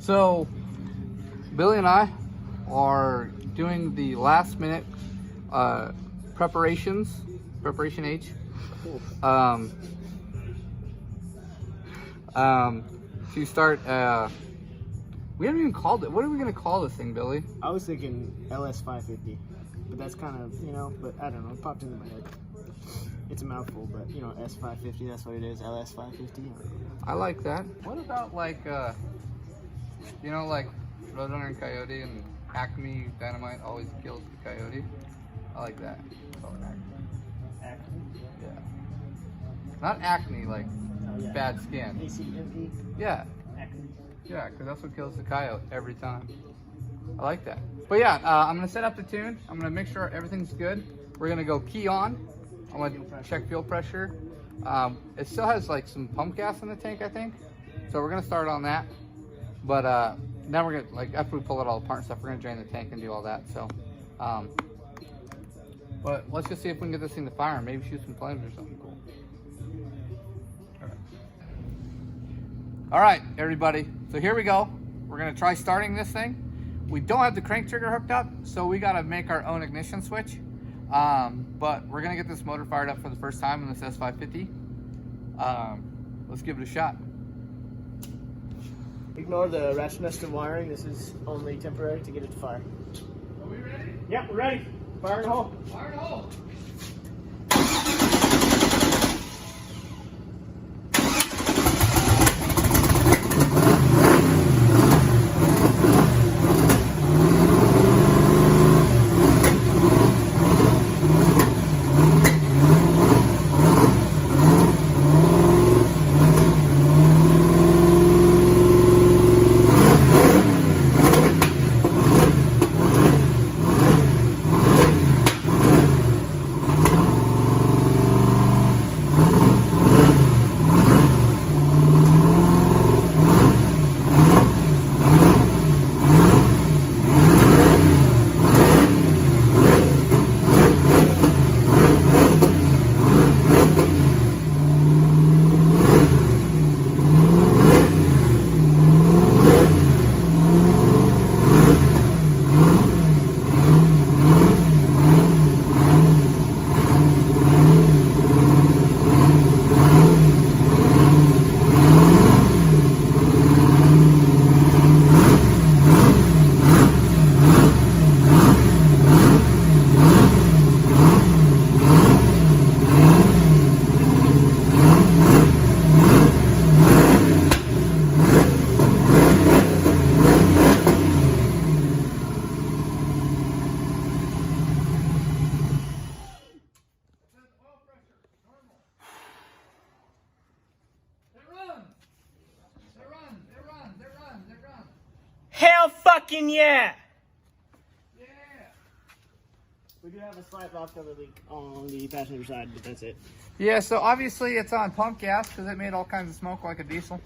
So, Billy and I are doing the last minute preparation H, to start, we haven't even called it. What are we going to call this thing, Billy? I was thinking LS550, but that's kind of, you know, but I don't know, it popped into my head. It's a mouthful, but, you know, S550, that's what it is, LS550. I like that. What about, like, you know, like Roadrunner and Coyote and Acme Dynamite always kills the Coyote? I like that. Call it Acme. Acme? Yeah. Not acne, like bad skin. ACME? Yeah. Acme. Yeah, because that's what kills the coyote every time. I like that. But yeah, I'm going to set up the tune. I'm going to make sure everything's good. We're going to go key on. I'm going to check fuel pressure. It still has like some pump gas in the tank, I think. So we're going to start on that. But now we're going to, like, after we pull it all apart and stuff, we're going to drain the tank and do all that. So, but let's just see if we can get this thing to fire and maybe shoot some flames or something cool. All right, everybody. So here we go. We're going to try starting this thing. We don't have the crank trigger hooked up, so we got to make our own ignition switch. But we're going to get this motor fired up for the first time in this S550. Let's give it a shot. Ignore the ratchetness of wiring. This is only temporary to get it to fire. Are we ready? Yep, we're ready. Fire in the hole. Fire in the hole. Hell fucking yeah! Yeah. We do have a slight valve cover leak on the passenger side, but that's it. Yeah, so obviously it's on pump gas because it made all kinds of smoke like a diesel.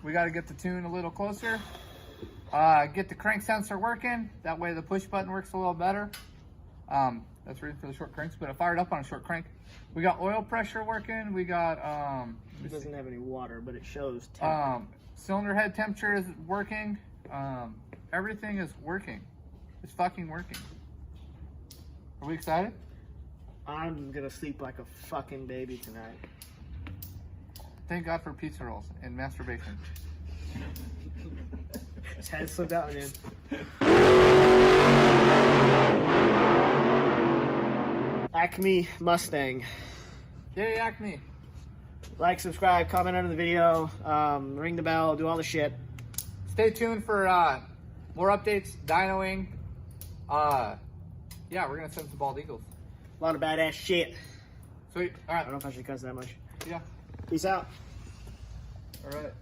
We got to get the tune a little closer. Get the crank sensor working. That way the push button works a little better. That's ready for the short cranks, but it fired up on a short crank. We got oil pressure working. We got It doesn't have any water, but it shows temp. cylinder head temperature is working. Everything is working. It's fucking working. Are we excited? I'm gonna sleep like a fucking baby tonight. Thank God for pizza rolls and masturbation. Just had to slip that one in. Acme Mustang. Yay, Acme. Like, subscribe, comment under the video, ring the bell, do all the shit. Stay tuned for more updates, dynoing. Yeah, we're gonna send some bald eagles. A lot of badass shit. Sweet. All I right. don't know if I should cuss that much. Yeah. Peace out. All right.